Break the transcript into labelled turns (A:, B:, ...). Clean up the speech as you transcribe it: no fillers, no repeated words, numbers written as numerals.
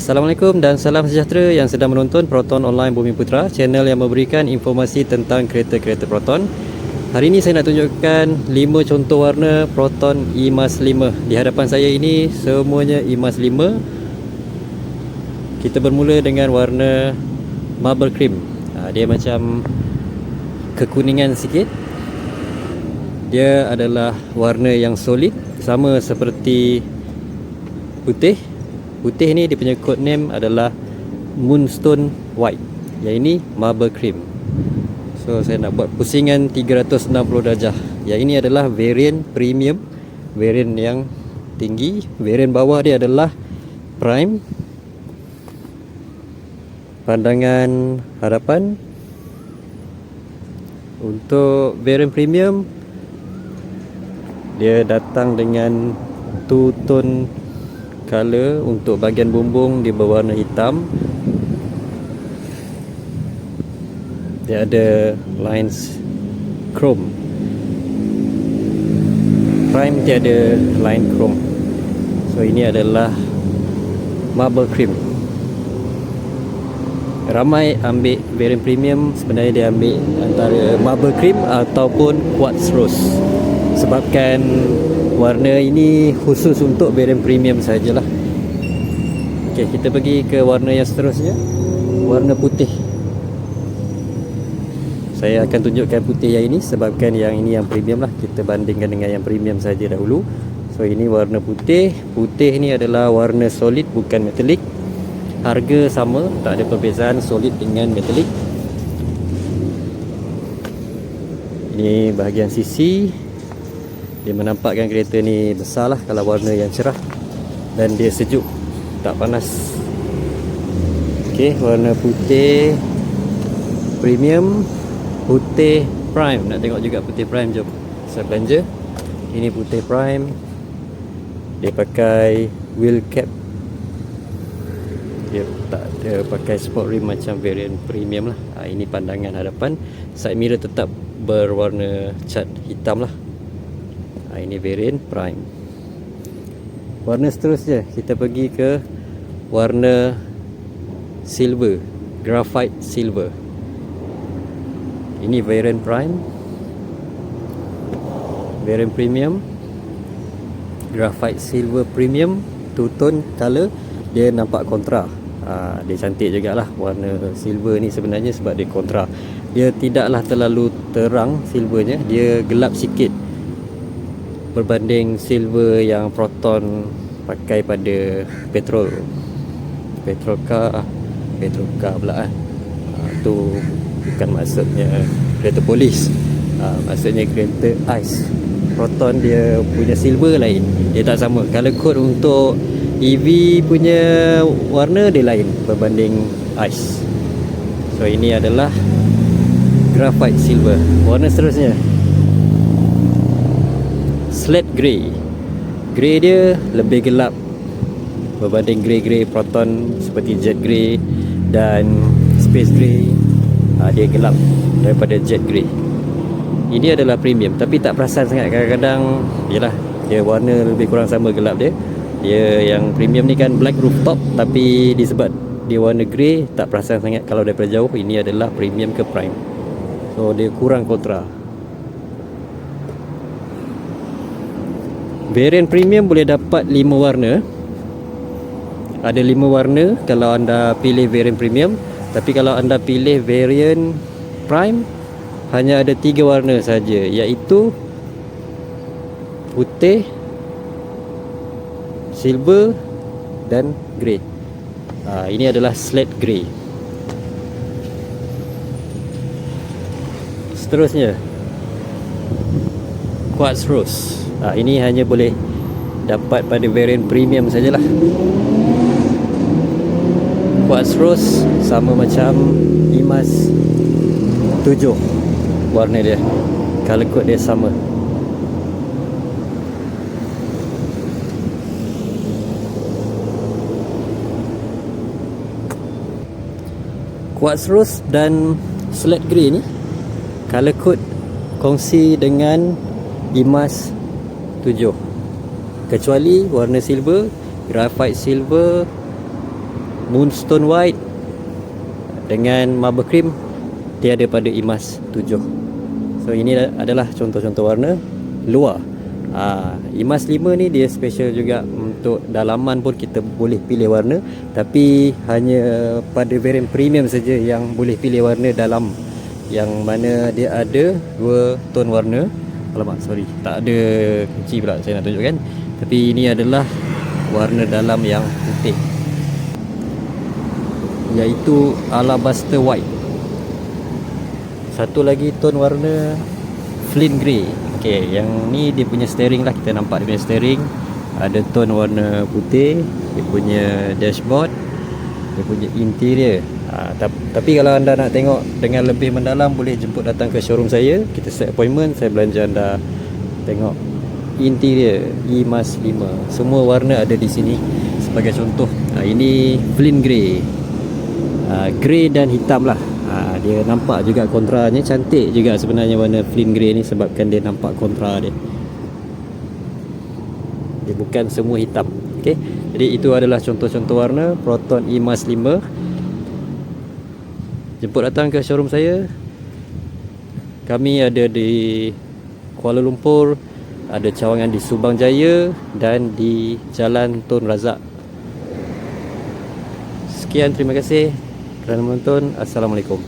A: Assalamualaikum dan salam sejahtera yang sedang menonton Proton Online Bumi Putra, channel yang memberikan informasi tentang kereta-kereta Proton. Hari ini saya nak tunjukkan 5 contoh warna Proton eMAS 5. Di hadapan saya ini semuanya eMAS 5. Kita bermula dengan warna marble cream. Dia macam kekuningan sikit. Dia adalah warna yang solid, sama seperti putih. Putih ni dia punya code name adalah Moonstone White. Yang ini marble cream. So saya nak buat pusingan 360 darjah. Yang ini adalah variant premium, variant yang tinggi. Variant bawah dia adalah prime. Pandangan hadapan. Untuk variant premium, dia datang dengan two tone color. Untuk bahagian bumbung dia berwarna hitam. Dia ada lines chrome. Prime dia ada line chrome. So ini adalah marble cream. Ramai ambil variant premium, sebenarnya dia ambil antara marble cream ataupun quartz rose. Sebabkan warna ini khusus untuk variant premium sajalah. Okey, kita pergi ke warna yang seterusnya, warna putih. Saya akan tunjukkan putih yang ini sebabkan yang ini yang premium lah. Kita bandingkan dengan yang premium saja dahulu. So ini warna putih. Putih ni adalah warna solid, bukan metalik. Harga sama, tak ada perbezaan solid dengan metalik. Ini bahagian sisi. Dia menampakkan kereta ni besar lah kalau warna yang cerah. Dan dia sejuk, tak panas. Okey, warna putih premium, putih prime. Nak tengok juga putih prime, jom saya belanja. Ini putih prime. Dia pakai wheel cap. Dia tak ada pakai sport rim macam variant premium lah. Ini pandangan hadapan. Side mirror tetap berwarna cat hitam lah. Ini variant prime. Warna seterusnya kita pergi ke warna silver, graphite silver. Ini variant prime, variant premium, graphite silver premium, two tone color. Dia nampak kontra. Dia cantik jugalah warna silver ni sebenarnya sebab dia kontra. Dia tidaklah terlalu terang silvernya, dia gelap sikit berbanding silver yang Proton pakai pada petrol car pula tu bukan maksudnya kereta polis, maksudnya kereta ice. Proton dia punya silver lain, dia tak sama. Color code untuk EV punya warna dia lain berbanding ice. So ini adalah graphite silver. Warna seterusnya slate grey. Grey dia lebih gelap berbanding grey-grey Proton seperti jet grey dan space grey. Dia gelap daripada jet grey. Ini adalah premium tapi tak perasan sangat. Kadang-kadang yalah, dia warna lebih kurang sama gelap dia. Dia yang premium ni kan black rooftop, tapi disebab dia warna grey tak perasan sangat kalau daripada jauh ini adalah premium ke prime. So dia kurang kontra. Variant premium boleh dapat 5 warna. Ada 5 warna kalau anda pilih variant premium. Tapi kalau anda pilih variant prime, hanya ada 3 warna saja, iaitu putih, silver dan grey. Ini adalah slate grey. Seterusnya quartz rose. Ini hanya boleh dapat pada variant premium sajalah. Quartz rose sama macam eMAS 7 warna dia. Color code dia sama. Quartz rose dan slate grey ni color code kongsi dengan eMAS 7, kecuali warna silver, graphite silver Moonstone White dengan Marble Cream dia ada pada IMAS 7. So ini adalah contoh-contoh warna luar. IMAS 5 ni dia special juga untuk dalaman pun kita boleh pilih warna, tapi hanya pada variant premium saja yang boleh pilih warna dalam, yang mana dia ada dua tone warna. Alamak, sorry, tak ada kunci pula saya nak tunjukkan. Tapi ini adalah warna dalam yang putih, iaitu Alabaster White. Satu lagi tone warna Flint Grey. Okey, yang ni dia punya steering lah, kita nampak dia punya steering ada tone warna putih, dia punya dashboard, dia punya interior. Tapi kalau anda nak tengok dengan lebih mendalam, boleh jemput datang ke showroom saya, kita set appointment, saya belanja anda tengok interior IMAS 5. Semua warna ada di sini. Sebagai contoh, ini Flint Grey, grey dan hitam lah. Dia nampak juga kontranya, cantik juga sebenarnya warna Flint Grey ni, sebabkan dia nampak kontra dia. Dia bukan semua hitam. Okey, jadi itu adalah contoh-contoh warna Proton IMAS 5. Jemput datang ke showroom saya. Kami ada di Kuala Lumpur, ada cawangan di Subang Jaya dan di Jalan Tun Razak. Sekian, terima kasih kerana menonton. Assalamualaikum.